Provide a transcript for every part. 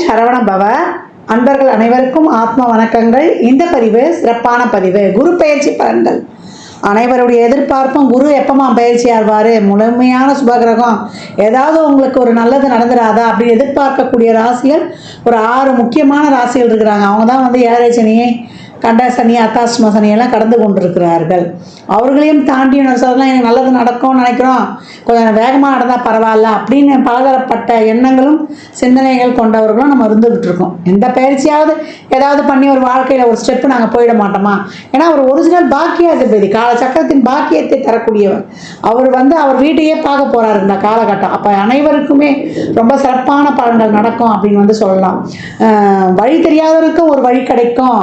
சரவண பவ. அன்பர்கள் அனைவருக்கும் ஆத்ம வணக்கங்கள். இந்த பதிவு சிறப்பான பதிவு. குரு பயிற்சி பலன்கள். அனைவருடைய எதிர்பார்ப்பும் குரு எப்பமா பயிற்சி ஆவார், முழுமையான சுபகிரகம், ஏதாவது உங்களுக்கு ஒரு நல்லது நடந்துடாதா அப்படின்னு எதிர்பார்க்கக்கூடிய ராசிகள் ஒரு 6 முக்கியமான ராசிகள் இருக்கிறாங்க. அவங்க தான் வந்து ஏழரை சனியை, கண்ட சனி, அத்தாஷ்டம சனியெல்லாம் கடந்து கொண்டிருக்கிறார்கள். அவர்களையும் தாண்டி சொல்லலாம், எனக்கு நல்லது நடக்கும்னு நினைக்கிறோம், கொஞ்சம் வேகமாக நடந்தால் பரவாயில்ல அப்படின்னு பலதரப்பட்ட எண்ணங்களும் சிந்தனைகள் கொண்டவர்களும் நம்ம இருந்துகிட்டு இருக்கோம். எந்த பயிற்சியாவது ஏதாவது பண்ணி ஒரு வாழ்க்கையில் ஒரு ஸ்டெப்பு நாங்கள் போயிட மாட்டோமா? ஏன்னா அவர் ஒரிஜினல் பாக்கியாதிபதி, காலச்சக்கரத்தின் பாக்கியத்தை தரக்கூடியவர். அவர் வந்து அவர் வீட்டையே பார்க்க போகிறார் இந்த காலகட்டம். அப்போ அனைவருக்குமே ரொம்ப சிறப்பான பலன்கள் நடக்கும் அப்படின்னு வந்து சொல்லலாம். வழி தெரியாதவருக்கும் ஒரு வழி கிடைக்கும்,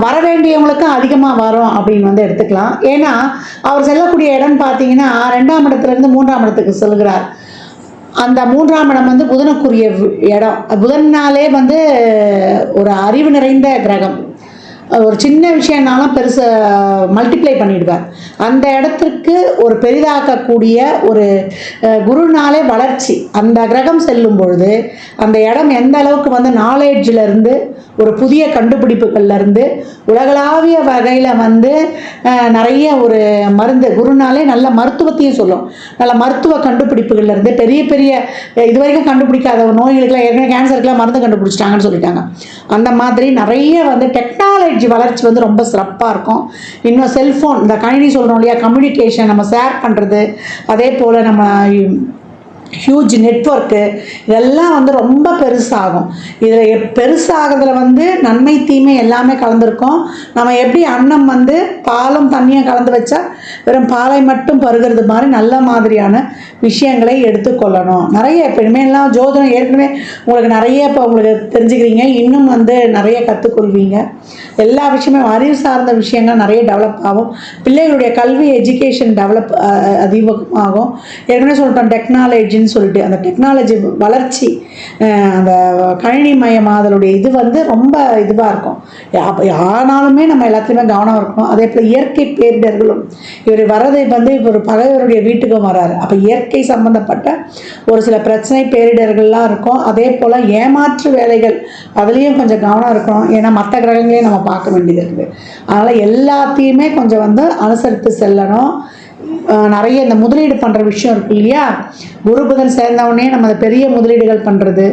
வர வேண்டியவங்களுக்கும் அதிகமாக வரும் அப்படின்னு வந்து எடுத்துக்கலாம். ஏன்னா அவர் செல்லக்கூடிய இடம் பார்த்தீங்கன்னா 2ஆம் இடத்துலேருந்து 3ஆம் இடத்துக்கு செல்கிறார். அந்த 3ஆம் இடம் வந்து புதனுக்குரிய இடம். புதன்னாலே வந்து ஒரு அறிவு நிறைந்த கிரகம். ஒரு சின்ன விஷயம்னாலும் பெருசு மல்டிப்ளை பண்ணிடுவார். அந்த இடத்திற்கு ஒரு பெரிதாக்கக்கூடிய ஒரு குருனாலே வளர்ச்சி. அந்த கிரகம் செல்லும் பொழுது அந்த இடம் எந்த அளவுக்கு வந்து நாலேஜிலேருந்து ஒரு புதிய கண்டுபிடிப்புகள்லேருந்து உலகளாவிய வகையில் வந்து நிறைய ஒரு மருந்து, குருனாலே நல்ல மருத்துவத்தையும் சொல்லும். நல்ல மருத்துவ கண்டுபிடிப்புகள்லேருந்து பெரிய பெரிய இது வரைக்கும் கண்டுபிடிக்காத நோய்களுக்கெல்லாம், ஏற்கனவே கேன்சருக்கெல்லாம் மருந்து கண்டுபிடிச்சிட்டாங்கன்னு சொல்லிட்டாங்க. அந்த மாதிரி நிறைய வந்து டெக்னாலஜி வளர்ச்சி வந்து ரொம்ப சிறப்பாக இருக்கும். இன்னும் செல்ஃபோன், இந்த கணினி சொல்கிறோம் இல்லையா, கம்யூனிகேஷன், நம்ம ஷேர் பண்ணுறது, அதே போல் நம்ம ஹியூஜ் நெட்வொர்க்கு, இதெல்லாம் வந்து ரொம்ப பெருசாகும். இதில் பெருசாகிறதுல வந்து நன்மை தீமை எல்லாமே கலந்துருக்கும். நம்ம எப்படி அன்னம் வந்து பாலும் தண்ணியும் கலந்து வச்சா வெறும் பாலை மட்டும் பருகிறது மாதிரி நல்ல மாதிரியான விஷயங்களை எடுத்துக்கொள்ளணும். நிறைய இப்போ இனிமேலாம் ஜோதிடம் ஏற்கனவே உங்களுக்கு நிறைய இப்போ உங்களுக்கு தெரிஞ்சுக்கிறீங்க, இன்னும் வந்து நிறைய கற்றுக்கொள்வீங்க. எல்லா விஷயமே அறிவு சார்ந்த விஷயங்கள் நிறைய டெவலப் ஆகும். பிள்ளைகளுடைய கல்வி எஜுகேஷன் டெவலப் அதிகமாகும். ஏற்கனவே சொல்லிட்டோம் டெக்னாலஜின்னு சொல்லிட்டு, அந்த டெக்னாலஜி வளர்ச்சி, அந்த கணினி மயமாதலுடைய இது வந்து ரொம்ப இதுவாக இருக்கும். ஆனாலுமே நம்ம எல்லாத்துலேயுமே கவனம் இருக்கணும். அதே போல் இயற்கை பேரிடர்களும், இவர் வர்றது வந்து இப்போ ஒரு பகைவருடைய வீட்டுக்கும் வராரு. அப்போ இயற்கை சம்பந்தப்பட்ட ஒரு சில பிரச்சனை பேரிடர்கள்லாம் இருக்கும். அதே போல் ஏமாற்று வேலைகள், அதுலேயும் கொஞ்சம் கவனம் இருக்கணும். ஏன்னா மற்ற கிரகங்களையும் நம்ம பார்க்க வேண்டியது இருக்குது. அதனால் எல்லாத்தையுமே கொஞ்சம் வந்து அனுசரித்து செல்லணும். நிறைய இந்த முதலீடு பண்ணுற விஷயம் இருக்கு இல்லையா, குரு புதன் சேர்ந்தவுடனே நம்ம அந்த பெரிய முதலீடுகள் பண்ணுறது,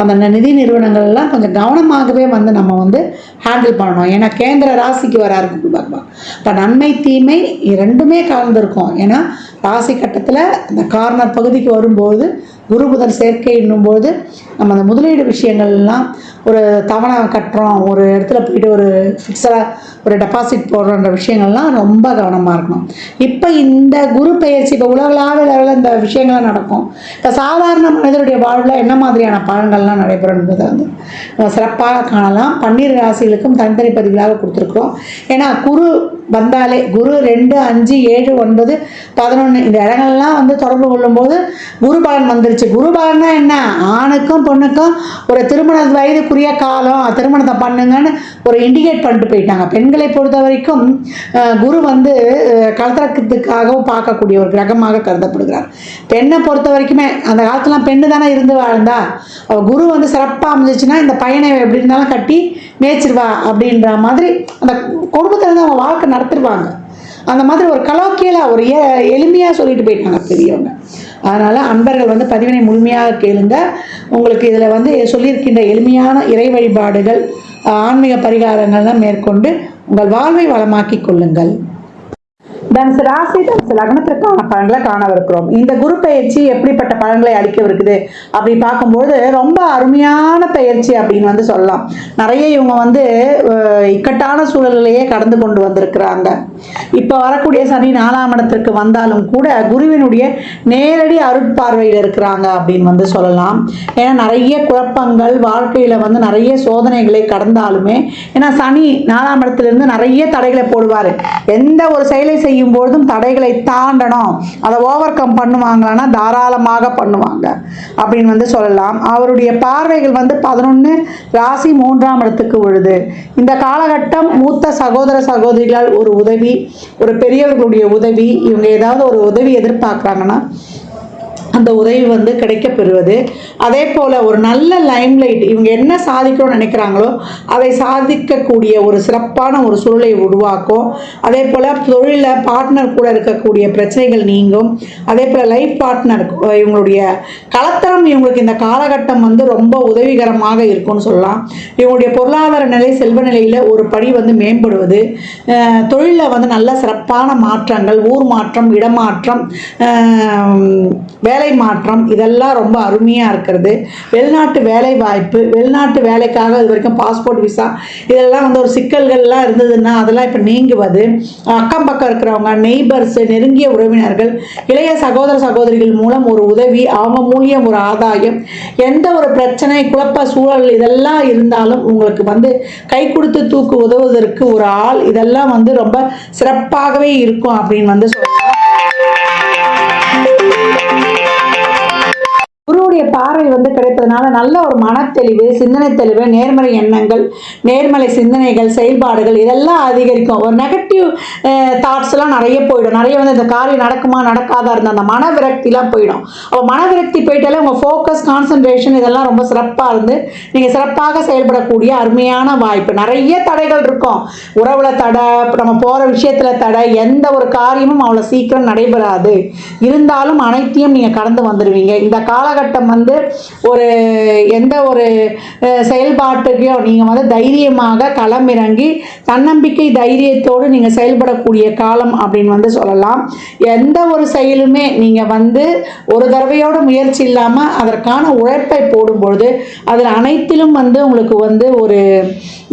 அந்த நிதி நிறுவனங்கள்லாம் கொஞ்சம் கவனமாகவே வந்து நம்ம வந்து ஹேண்டில் பண்ணணும். ஏன்னா கேந்திர ராசிக்கு வராரு குரு பகவான். இப்போ நன்மை தீமை ரெண்டுமே கலந்துருக்கும். ஏன்னா ராசி கட்டத்தில் அந்த கார்னர் பகுதிக்கு வரும்போது குரு புதன் சேர்க்கை என்னும்போது நம்ம அந்த முதலீடு விஷயங்கள்லாம், ஒரு தவணை கட்டுறோம், ஒரு இடத்துல போயிட்டு ஒரு ஃபிக்ஸடாக ஒரு டெபாசிட் போடுறன்ற விஷயங்கள்லாம் ரொம்ப கவனமாக இருக்கணும். இப்போ இந்த குரு பெயர்ச்சி இப்போ உலகளாவிய லெவலில் இந்த விஷயங்கள்லாம் நடக்கும். இப்போ சாதாரண மனிதனுடைய வாழ்வில் என்ன மாதிரியான பலன்கள்லாம் நடைபெறும் என்பதை வந்து சிறப்பாக காணலாம். 12 ராசிகளுக்கும் தனித்தனி பதிவுகளாக கொடுத்துருக்குறோம். ஏன்னா குரு வந்தாலே குரு 2, 5, 7, 9, 11 இந்த இடங்கள்லாம் வந்து தொடர்பு கொள்ளும்போது குரு பலன் வந்துருச்சு. குரு பலன்னா என்ன, ஆணுக்கும் பொண்ணுக்கும் ஒரு திருமண வயதுக்குரிய காலம், திருமணத்தை பண்ணுங்கன்னு ஒரு இண்டிகேட் பண்ணிட்டு போயிட்டாங்க. பெண்களை பொறுத்த வரைக்கும் குரு வந்து கலத்திரத்துக்காகவும் பார்க்கக்கூடிய ஒரு கிரகமாக கருதப்படுகிறார். பெண்ணை பொறுத்த வரைக்குமே அந்த காலத்துலாம் பெண்ணு தானே இருந்து வாழ்ந்தா, குரு வந்து சிறப்பாக அமைஞ்சிச்சுன்னா இந்த பையனை எப்படி இருந்தாலும் கட்டி மேய்ச்சிருவா அப்படின்ற மாதிரி அந்த குடும்பத்தில் இருந்து அவங்க வாழ்க்கை நடத்திடுவாங்க. அந்த மாதிரி ஒரு கலோக்கியலாக ஒரு எளிமையாக சொல்லிட்டு போயிட்டாங்க பெரியவங்க. அதனால் அன்பர்கள் வந்து பதிவினை முழுமையாக கேளுங்க. உங்களுக்கு இதில் வந்து சொல்லியிருக்கின்ற எளிமையான இறை வழிபாடுகள், ஆன்மீக பரிகாரங்கள்லாம் மேற்கொண்டு உங்கள் வாழ்வை வளமாக்கி கொள்ளுங்கள். தனுசு ராசி, தனுசு லக்னத்திற்கான பலன்களை காணவிருக்கிறோம். இந்த குரு பயிற்சி எப்படிப்பட்ட பலன்களை அளிக்கவிருக்குது அப்படி பார்க்கும்போது ரொம்ப அருமையான பயிற்சி அப்படின்னு வந்து சொல்லலாம். நிறைய இவங்க வந்து இக்கட்டான சூழலிலேயே கடந்து கொண்டு வந்திருக்கிறாங்க. இப்போ வரக்கூடிய சனி 4ஆம் இடத்திற்கு வந்தாலும் கூட குருவினுடைய நேரடி அருட்பார்வையில் இருக்கிறாங்க அப்படின்னு வந்து சொல்லலாம். ஏன்னா நிறைய குழப்பங்கள் வாழ்க்கையில் வந்து நிறைய சோதனைகளை கடந்தாலுமே, ஏன்னா சனி 4ஆம் இடத்திலிருந்து நிறைய தடைகளை போடுவார். எந்த ஒரு செயலை செய்யும் பொழுதும் தடைகளை தாண்டணும், அதை ஓவர் கம் பண்ணுவாங்களான்னா தாராளமாக பண்ணுவாங்க அப்படின்னு வந்து சொல்லலாம். அவருடைய பார்வைகள் வந்து 11 ராசி 3ஆம் இடத்துக்கு விழுது. இந்த காலகட்டம் மூத்த சகோதர சகோதரிகளால் ஒரு உதவி, ஒரு பெரியவர்களுடைய உதவி, இவங்க ஏதாவது ஒரு உதவி எதிர்பார்க்குறாங்கன்னா அந்த உதவி வந்து கிடைக்க பெறுவது. அதே போல் ஒரு நல்ல லைம்லைட், இவங்க என்ன சாதிக்கணும்னு நினைக்கிறாங்களோ அதை சாதிக்கக்கூடிய ஒரு சிறப்பான ஒரு சூழலை உருவாக்கும். அதே போல் தொழிலில் பார்ட்னர் கூட இருக்கக்கூடிய பிரச்சனைகள் நீங்கும். அதே போல் லைஃப் பார்ட்னர் இவங்களுடைய கலத்தரம் இவங்களுக்கு இந்த காலகட்டம் வந்து ரொம்ப உதவிகரமாக இருக்கும்னு சொல்லலாம். இவங்களுடைய பொருளாதார நிலை, செல்வ நிலையில் ஒரு படி வந்து மேம்படுவது, தொழிலில் வந்து நல்ல சிறப்பான மாற்றங்கள், ஊர் மாற்றம், இடமாற்றம், வேலை மாற்றம், இதெல்லாம் ரொம்ப அருமையாக இருக்கிறது. வெளிநாட்டு வேலை வாய்ப்பு, வெளிநாட்டு வேலைக்காக இது வரைக்கும் பாஸ்போர்ட் விசா இதெல்லாம் வந்து ஒரு சிக்கல்கள்லாம் இருந்ததுன்னா அதெல்லாம் இப்போ நீங்குவது. அக்கம் பக்கம் இருக்கிறவங்க, நெய்பர்ஸ், நெருங்கிய உறவினர்கள், இளைய சகோதர சகோதரிகள் மூலம் ஒரு உதவி, அவங்க மூலியம் ஒரு ஆதாயம், எந்த ஒரு பிரச்சனை, குழப்ப சூழல் இதெல்லாம் இருந்தாலும் உங்களுக்கு வந்து கை கொடுத்து தூக்கு உதவுவதற்கு ஒரு ஆள், இதெல்லாம் வந்து ரொம்ப சிறப்பாகவே இருக்கும் அப்படின்னு வந்து சொல்லலாம். குருவுடைய பார்வை வந்து கிடைப்பதனால நல்ல ஒரு மனத்தெளிவு, சிந்தனை தெளிவு, நேர்மறை எண்ணங்கள், நேர்மறை சிந்தனைகள், செயல்பாடுகள் இதெல்லாம் அதிகரிக்கும். ஒரு நெகட்டிவ் தாட்ஸ்லாம் நிறைய போயிடும். நிறைய வந்து இந்த காரியம் நடக்குமா நடக்காதா இருந்த அந்த மன விரக்திலாம் போயிடும். அப்போ மன விரக்தி போயிட்டாலே உங்கள் ஃபோக்கஸ், கான்சன்ட்ரேஷன் இதெல்லாம் ரொம்ப சிறப்பாக இருந்து நீங்கள் சிறப்பாக செயல்படக்கூடிய அருமையான வாய்ப்பு. நிறைய தடைகள் இருக்கும். உறவுல தடை, நம்ம போகிற விஷயத்தில் தடை, எந்த ஒரு காரியமும் அவ்வளோ சீக்கிரம் நடைபெறாது. இருந்தாலும் அனைத்தையும் நீங்கள் கடந்து வந்துடுவீங்க. இந்த காலகட்டம் வந்து ஒரு எந்த ஒரு செயல்பாட்டுக்கையும் நீங்கள் வந்து தைரியமாக களமிறங்கி தன்னம்பிக்கை தைரியத்தோடு நீங்கள் செயல்படக்கூடிய காலம் அப்படின்னு வந்து சொல்லலாம். எந்த ஒரு செயலுமே நீங்கள் வந்து ஒரு தடவையோட முயற்சி இல்லாமல் அதற்கான உழைப்பை போடும்பொழுது அதில் அனைத்திலும் வந்து உங்களுக்கு வந்து ஒரு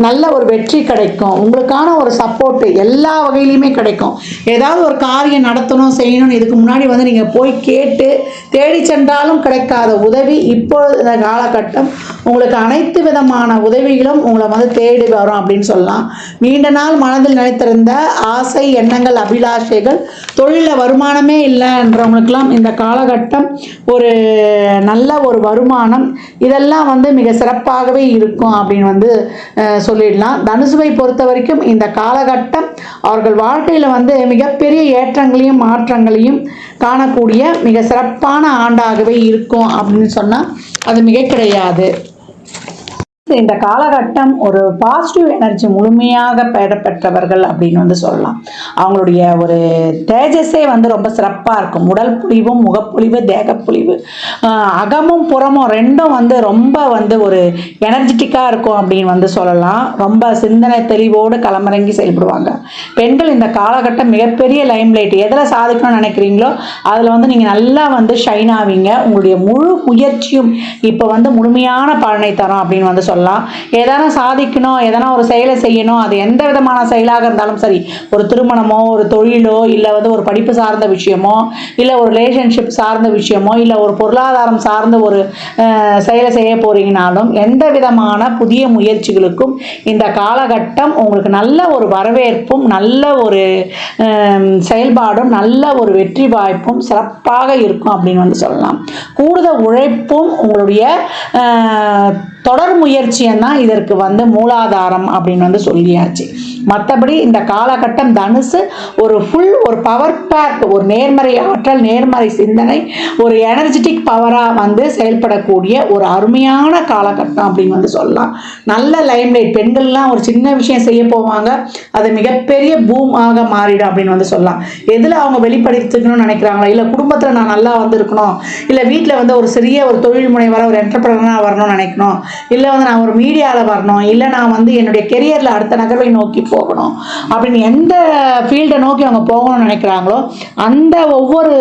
நல்ல ஒரு வெற்றி கிடைக்கும். உங்களுக்கான ஒரு சப்போர்ட்டு எல்லா வகையிலையுமே கிடைக்கும். ஏதாவது ஒரு காரியம் நடத்தணும், செய்யணும்னு இதுக்கு முன்னாடி வந்து நீங்கள் போய் கேட்டு தேடி சென்றாலும் கிடைக்காத உதவி இப்பொழுது இந்த காலகட்டம் உங்களுக்கு அனைத்து விதமான உதவிகளும் உங்களை வந்து தேடி வரும் அப்படின்னு சொல்லலாம். நீண்ட நாள் மனதில் நினைத்திருந்த ஆசை, எண்ணங்கள், அபிலாஷைகள், தொழிலில் வருமானமே இல்லைன்றவங்களுக்கெல்லாம் இந்த காலகட்டம் ஒரு நல்ல ஒரு வருமானம் இதெல்லாம் வந்து மிக சிறப்பாகவே இருக்கும் அப்படின்னு வந்து சொல்லிடலாம். தனுசுவை பொறுத்த வரைக்கும் இந்த காலகட்டம் அவர்கள் வாழ்க்கையில் வந்து மிகப்பெரிய ஏற்றங்களையும் மாற்றங்களையும் காணக்கூடிய மிக சிறப்பான ஆண்டாகவே இருக்கும் அப்படின்னு சொன்னால் அது மிக கிடையாது. இந்த காலகட்டம் ஒரு பாசிட்டிவ் எனர்ஜி முழுமையாக பெற்றவர்கள் அப்படின்னு வந்து சொல்லலாம். அவங்களுடைய ஒரு தேஜஸே வந்து ரொம்ப சிறப்பாக இருக்கும். உடல் பொலிவும், முகப்பொலிவு, தேகப்பொலிவு, அகமும் புறமும் ரெண்டும் வந்து ரொம்ப வந்து ஒரு எனர்ஜெட்டிக்காக இருக்கும் அப்படின்னு வந்து சொல்லலாம். ரொம்ப சிந்தனை தெளிவோடு களமிறங்கி செயல்படுவாங்க. பெண்கள் இந்த காலகட்டம் மிகப்பெரிய லைம்லைட், எதில் சாதிக்கணும்னு நினைக்கிறீங்களோ அதில் வந்து நீங்கள் நல்லா வந்து ஷைன் ஆவீங்க. உங்களுடைய முழு முயற்சியும் இப்போ வந்து முழுமையான பலனை தரும் அப்படின்னு வந்து சொல்லலாம். எதனா சாதிக்கணும், எதனா ஒரு செயலை செய்யணும், அது எந்த விதமான செயலாக இருந்தாலும் சரி, ஒரு திருமணமோ, ஒரு தொழிலோ, இல்லை வந்து ஒரு படிப்பு சார்ந்த விஷயமோ, இல்லை ஒரு ரிலேஷன்ஷிப் சார்ந்த விஷயமோ, இல்லை ஒரு பொருளாதாரம் சார்ந்த ஒரு செயலை செய்ய போறீங்கனாலும் எந்த விதமான புதிய முயற்சிகளுக்கும் இந்த காலகட்டம் உங்களுக்கு நல்ல ஒரு வரவேற்பும், நல்ல ஒரு செயல்பாடும், நல்ல ஒரு வெற்றி வாய்ப்பும் சிறப்பாக இருக்கும் அப்படின்னு வந்து சொல்லலாம். கூடுதல் உழைப்பும் உங்களுடைய தொடர் முயற்சியும் தான் இதற்கு வந்து மூலாதாரம் அப்படின்னு வந்து சொல்லியாச்சு. மற்றபடி இந்த காலகட்டம் தனுசு ஒரு ஃபுல் ஒரு பவர் பேக், ஒரு நேர்மறை ஆற்றல், நேர்மறை சிந்தனை, ஒரு எனர்ஜெட்டிக் பவராக வந்து செயல்படக்கூடிய ஒரு அருமையான காலகட்டம் அப்படின்னு வந்து சொல்லலாம். நல்ல லைம்லைட், பெண்கள்லாம் ஒரு சின்ன விஷயம் செய்ய போவாங்க, அது மிகப்பெரிய பூம் ஆக மாறிடும் அப்படின்னு வந்து சொல்லலாம். எதில் அவங்க வெளிப்படுத்திக்கணும்னு நினைக்கிறாங்களா, இல்லை குடும்பத்தில் நான் நல்லா வந்து இருக்கணும், இல்லை வீட்டில் வந்து ஒரு சிறிய ஒரு தொழில் முனைவராக ஒரு என்டர்பிரனராக வரணும்னு நினைக்கணும், இல்லை வந்து நான் ஒரு மீடியாவில் வரணும், இல்லை நான் வந்து என்னுடைய கெரியரில் அடுத்த நகர்வை நோக்கி போகணும் அப்படின்னு எந்த ஃபீல்டை நோக்கி அவங்க போகணும்னு நினைக்கிறாங்களோ அந்த ஒவ்வொரு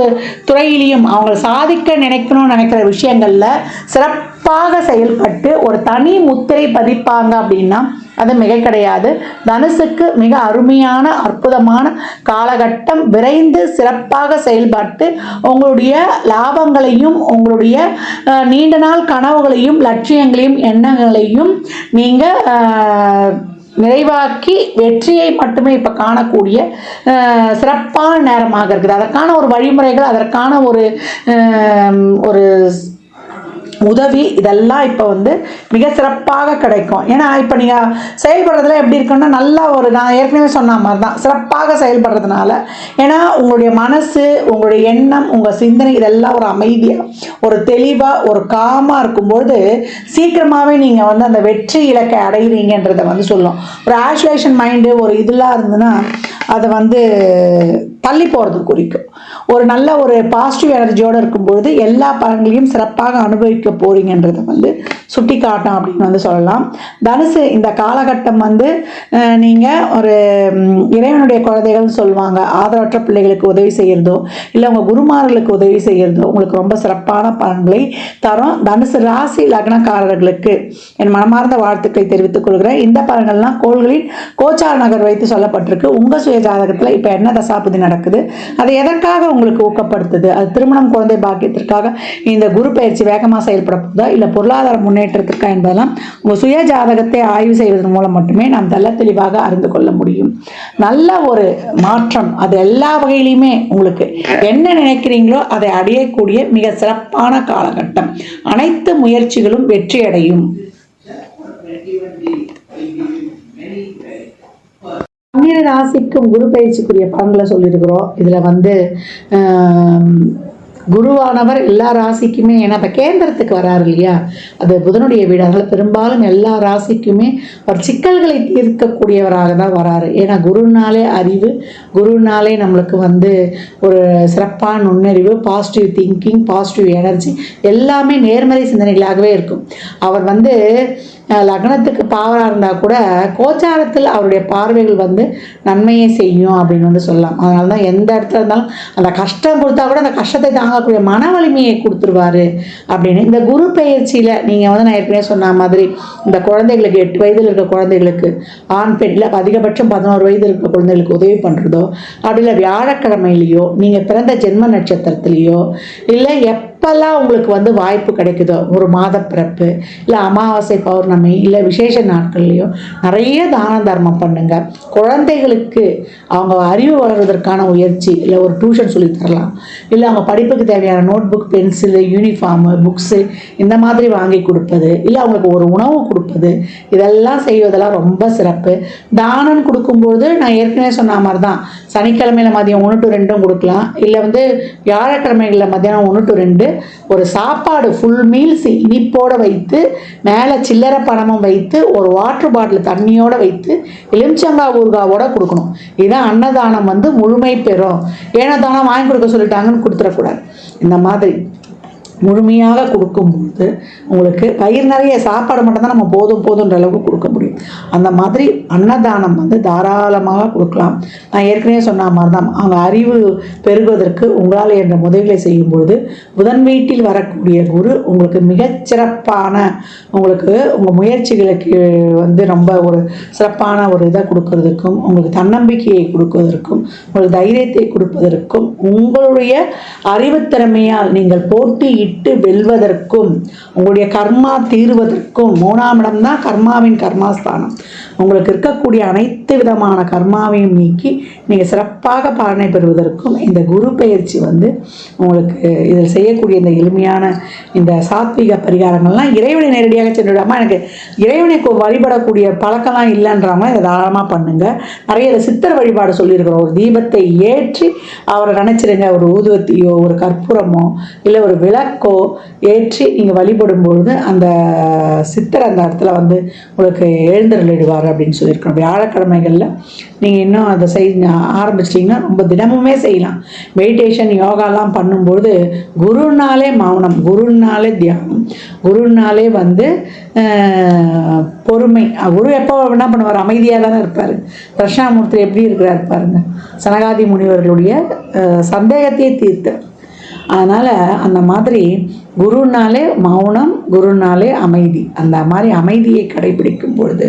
துறையிலையும் அவங்க சாதிக்க நினைக்கணும்னு நினைக்கிற விஷயங்களில் சிறப்பாக செயல்பட்டு ஒரு தனி முத்திரை பதிப்பாங்க அப்படின்னா அது மிக கிடையாது. தனுசுக்கு மிக அருமையான அற்புதமான காலகட்டம். விரைந்து சிறப்பாக செயல்பட்டு உங்களுடைய லாபங்களையும், உங்களுடைய நீண்ட நாள் கனவுகளையும், லட்சியங்களையும், எண்ணங்களையும் நீங்கள் நிறைவாக்கி வெற்றியை மட்டுமே இப்போ காணக்கூடிய சிறப்பான நேரமாக இருக்குது. அதற்கான ஒரு வழிமுறைகள், அதற்கான ஒரு உதவி இதெல்லாம் இப்போ வந்து மிக சிறப்பாக கிடைக்கும். ஏன்னா இப்போ நீங்கள் செயல்படுறதுல எப்படி இருக்குன்னா நல்லா ஒரு நான் ஏற்கனவே சொன்ன மாதிரி தான் சிறப்பாக செயல்படுறதுனால, ஏன்னா உங்களுடைய மனசு, உங்களுடைய எண்ணம், உங்கள் சிந்தனை இதெல்லாம் ஒரு அமைதியாக, ஒரு தெளிவாக, ஒரு காமாக இருக்கும்பொழுது சீக்கிரமாகவே நீங்கள் வந்து அந்த வெற்றி இலக்கை அடைகிறீங்கன்றதை வந்து சொல்லும். ஒரு ஆஷுலேஷன் மைண்டு ஒரு இதெல்லாம் இருந்ததுன்னா அதை வந்து தள்ளி போகிறது குறிக்கும். ஒரு நல்ல ஒரு பாசிட்டிவ் எனர்ஜியோடு இருக்கும்பொழுது எல்லா பலன்களையும் சிறப்பாக அனுபவிக்க போறீங்கன்றதை வந்து சுட்டி காட்டும் அப்படின்னு வந்து சொல்லலாம். தனுசு இந்த காலகட்டம் வந்து நீங்கள் ஒரு இறைவனுடைய குழந்தைகள்னு சொல்லுவாங்க, ஆதரவற்ற பிள்ளைகளுக்கு உதவி செய்கிறதோ இல்லை உங்கள் குருமார்களுக்கு உதவி செய்கிறதோ உங்களுக்கு ரொம்ப சிறப்பான பலன்களை தரும். தனுசு ராசி லக்னக்காரர்களுக்கு என் மனமார்ந்த வாழ்த்துக்களை தெரிவித்துக் கொள்கிறேன். இந்த பலன்கள்லாம் கோள்களின் கோச்சார நகர் வைத்து சொல்லப்பட்டிருக்கு. உங்கள் சுய ஜாதகத்தில் இப்போ என்ன தசாபதி நடக்குது, அது எதற்காக உங்களுக்கு ஊக்கப்படுத்துது, அது திருமணம் குழந்தை பாக்கியத்திற்காக இந்த குரு பயிற்சி வேகமாக செயல்பட போதா இல்லை பொருளாதார முன்னேற்றத்திற்காக என்பதெல்லாம் உங்கள் சுய ஜாதகத்தை ஆய்வு செய்வதன் மூலம் மட்டுமே நாம் தெல்ல தெளிவாக அறிந்து கொள்ள முடியும். நல்ல ஒரு மாற்றம் அது எல்லா வகையிலுமே உங்களுக்கு என்ன நினைக்கிறீங்களோ அதை அடையக்கூடிய மிக சிறப்பான காலகட்டம். அனைத்து முயற்சிகளும் வெற்றியடையும். பன்னிரு ராசிக்கும் குரு பயிற்சிக்குரிய பலன்களை சொல்லியிருக்கிறோம். இதில் வந்து குருவானவர் எல்லா ராசிக்குமே, ஏன்னா இப்போ கேந்திரத்துக்கு வராரு இல்லையா, அது புதனுடைய வீடு, அதனால் பெரும்பாலும் எல்லா ராசிக்குமே ஒரு சிக்கல்களை தீர்க்கக்கூடியவராக தான் வராரு. ஏன்னா குருனாலே அறிவு, குருனாலே நம்மளுக்கு வந்து ஒரு சிறப்பான நுண்ணறிவு, பாசிட்டிவ் திங்கிங், பாசிட்டிவ் எனர்ஜி எல்லாமே நேர்மறை சிந்தனைகளாகவே இருக்கும். அவர் வந்து லக்னத்துக்கு பாவராக இருந்தால் கூட கோச்சாரத்தில் அவருடைய பார்வைகள் வந்து நன்மையை செய்யும் அப்படின்னு வந்து சொல்லலாம். அதனால தான் எந்த இடத்துல இருந்தாலும் அந்த கஷ்டம் கொடுத்தா கூட அந்த கஷ்டத்தை தாங்கக்கூடிய மன வலிமையை கொடுத்துருவாரு அப்படின்னு. இந்த குரு பயிற்சியில் நீங்கள் வந்து நான் ஏற்கனவே சொன்ன மாதிரி இந்த குழந்தைகளுக்கு 8 வயதில் இருக்க குழந்தைகளுக்கு ஆண் பெண் இல்லை அதிகபட்சம் 11 வயதில் இருக்க குழந்தைகளுக்கு உதவி பண்ணுறதோ, அப்படி இல்லை வியாழக்கிழமையிலையோ நீங்கள் பிறந்த ஜென்ம நட்சத்திரத்திலேயோ இல்லை எப்பெல்லாம் உங்களுக்கு வந்து வாய்ப்பு கிடைக்குதோ, ஒரு மாத பிறப்பு இல்லை அமாவாசை பௌர்ணமி இல்லை விசேஷ நாட்கள்லையோ நிறைய தான தர்மம் பண்ணுங்க. குழந்தைகளுக்கு அவங்க அறிவு வளர்வதற்கான முயற்சி இல்லை ஒரு டியூஷன் சொல்லி தரலாம், இல்லை அவங்க படிப்புக்கு தேவையான note book, pencil, uniform, books இந்த மாதிரி வாங்கி கொடுப்பது, இல்லை அவங்களுக்கு ஒரு உணவு கொடுப்பது, இதெல்லாம் செய்வதெல்லாம் ரொம்ப சிறப்பு. தானம் கொடுக்கும்போது நான் ஏற்கனவே சொன்ன மாதிரி தான் சனிக்கிழமையில் மதியம் 1 to 2 கொடுக்கலாம், இல்லை வந்து வியாழக்கிழமைகளில் மதியானம் 1 to 2 ஒரு சாப்பாடு ஃபுல் மீல்ஸ் இனிப்போடு வைத்து மேலே சில்லறை பணமும் வைத்து ஒரு வாட்டர் பாட்டில் தண்ணியோடு வைத்து எலுமிச்சங்காய் ஊறுகாவோட கொடுக்கணும். இதுதான் அன்னதானம் வந்து முழுமை பெறும். ஏன்னா தானம் வாங்கி கொடுக்க சொல்லிட்டாங்கன்னு கொடுத்துடக்கூடாது. இந்த மாதிரி முழுமையாக கொடுக்கும்போது உங்களுக்கு வயிறு நிறைய சாப்பாடு மட்டும்தான் நம்ம போதுன்ற அளவுக்கு கொடுக்க முடியும். அந்த மாதிரி அன்னதானம் வந்து தாராளமாக கொடுக்கலாம். நான் ஏற்கனவே சொன்ன மாதிரி தான் அவங்க அறிவு பெருகுவதற்கு உங்களால் என்ற உதவிகளை செய்யும்பொழுது புதன் வீட்டில் வரக்கூடிய குரு உங்களுக்கு மிகச்சிறப்பான உங்களுக்கு உங்கள் முயற்சிகளுக்கு வந்து ரொம்ப ஒரு சிறப்பான ஒரு இதை கொடுக்கறதுக்கும், உங்களுக்கு தன்னம்பிக்கையை கொடுப்பதற்கும், உங்களுக்கு தைரியத்தை கொடுப்பதற்கும், உங்களுடைய அறிவுத்திறமையால் நீங்கள் போட்டி இட்டு வெல்வதற்கும், உங்களுடைய கர்மா தீர்வதற்கும். 3ஆம் இடம் தான் கர்மாவின் கர்மாஸ்தானம். உங்களுக்கு இருக்கக்கூடிய அனைத்து விதமான கர்மாவையும் நீக்கி நீங்கள் சிறப்பாக பலனை பெறுவதற்கும் இந்த குரு பயிற்சி வந்து உங்களுக்கு இதில் செய்யக்கூடிய இந்த எளிமையான இந்த சாத்விக பரிகாரங்கள்லாம் இறைவனை நேரடியாக சென்றுவிடாமல் எனக்கு இறைவனை வழிபடக்கூடிய பழக்கம்லாம் இல்லைன்றவங்க இதை தாராளமாக பண்ணுங்கள். நிறைய இதை சித்தர் வழிபாடு சொல்லியிருக்கிறோம். ஒரு தீபத்தை ஏற்றி அவரை நினச்சிருங்க, ஒரு ஊதுவத்தியோ ஒரு கற்பூரமோ இல்லை ஒரு விளக்கோ ஏற்றி நீங்கள் வழிபடும்பொழுது அந்த சித்தர் அந்த இடத்துல வந்து உங்களுக்கு எழுந்தருளிடுவார் அப்படின்னு சொல்லியிருக்கோம். வியாழக்கிழமைகளில் நீங்கள் இன்னும் அதை ஆரம்பிச்சிட்டிங்கன்னா ரொம்ப தினமுமே செய்யலாம். மெடிடேஷன் யோகாலாம் பண்ணும்போது குருனாலே மௌனம், குருனாலே தியானம், குருனாலே வந்து பொறுமை. குரு எப்போ என்ன பண்ணுவார், அமைதியாக தானே இருப்பார். தட்சிணாமூர்த்தி எப்படி இருக்கிறார் பாருங்க, சனகாதி முனிவர்களுடைய சந்தேகத்தையே தீர்த்தார். அதனால் அந்த மாதிரி குருனாலே மௌனம், குருனாலே அமைதி, அந்த மாதிரி அமைதியை கடைபிடிக்கும் பொழுது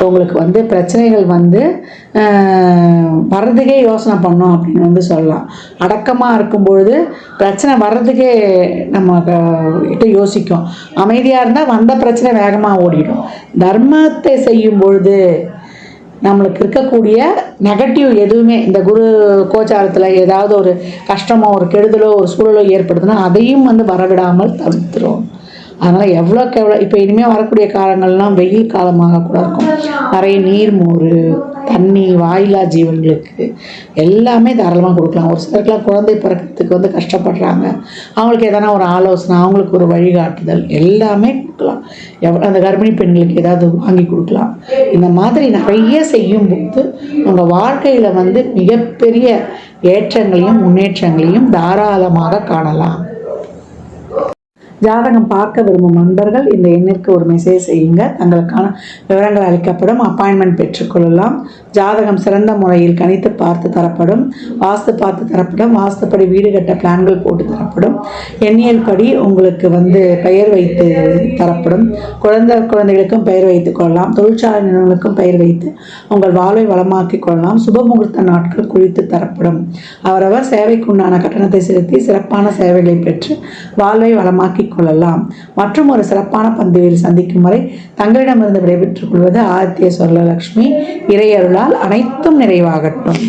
உங்களுக்கு வந்து பிரச்சனைகள் வந்து வர்றதுக்கே யோசனை பண்ணோம் அப்படின்னு வந்து சொல்லலாம். அடக்கமாக இருக்கும் பொழுது பிரச்சனை வர்றதுக்கே நம்ம கிட்ட யோசிக்கும். அமைதியாக இருந்தால் வந்த பிரச்சனை வேகமாக ஓடிடும். தர்மத்தை செய்யும் பொழுது நம்மளுக்கு இருக்கக்கூடிய நெகட்டிவ் எதுவுமே இந்த குரு கோச்சாரத்தில் ஏதாவது ஒரு கஷ்டமோ ஒரு கெடுதலோ ஒரு சூழலோ ஏற்படுதுன்னா அதையும் வந்து வரவிடாமல் தவிர்த்துரும். அதனால் எவ்வளோக்கு எவ்வளோ இப்போ இனிமேல் வரக்கூடிய காலங்கள்லாம் வெயில் காலமாக கூட இருக்கும். நிறைய நீர் மோர் தண்ணி வாயிலா ஜீவன்களுக்கு எல்லாமே தாராளமாக கொடுக்கலாம். ஒரு சிலருக்குலாம் குழந்தை பிறக்கிறதுக்கு வந்து கஷ்டப்படுறாங்க, அவங்களுக்கு எதனா ஒரு ஆலோசனை, அவங்களுக்கு ஒரு வழிகாட்டுதல் எல்லாமே கொடுக்கலாம். அந்த கர்ப்பிணி பெண்களுக்கு ஏதாவது வாங்கி கொடுக்கலாம். இந்த மாதிரி நிறைய செய்யும்போது உங்கள் வாழ்க்கையில் வந்து மிகப்பெரிய ஏற்றங்களையும் முன்னேற்றங்களையும் தாராளமாக காணலாம். ஜாதகம் பார்க்க விரும்பும் நண்பர்கள் இந்த எண்ணிற்கு ஒரு மெசேஜ் செய்யுங்க. தங்களுக்கான விவரங்கள் அளிக்கப்படும். அப்பாயின்மெண்ட் பெற்றுக்கொள்ளலாம். ஜாதகம் சிறந்த முறையில் கணித்து பார்த்து தரப்படும். வாஸ்து பார்த்து தரப்படும். வாஸ்துப்படி வீடு கட்ட பிளான்கள் போட்டு தரப்படும். எண்ணியல் படி உங்களுக்கு வந்து பெயர் வைத்து தரப்படும். குழந்தைகளுக்கும் பெயர் வைத்துக் கொள்ளலாம். தொழிற்சாலை நிறுவனங்களுக்கும் பெயர் வைத்து உங்கள் வாழ்வை வளமாக்கிக் கொள்ளலாம். சுபமுகூர்த்த நாட்கள் குறித்து தரப்படும். அவரவர் சேவைக்குண்டான கட்டணத்தை செலுத்தி சிறப்பான சேவைகளை பெற்று வாழ்வை வளமாக்கி கொள்ளலாம். மற்றும் ஒரு சிறப்பான பந்தியில் சந்திக்கும் வரை தங்களிடமிருந்து விடைபெற்றுக் கொள்வது ஆதித்ய சொர்ணலக்ஷ்மி. இறையருளால் அனைத்தும் நிறைவாகட்டும்.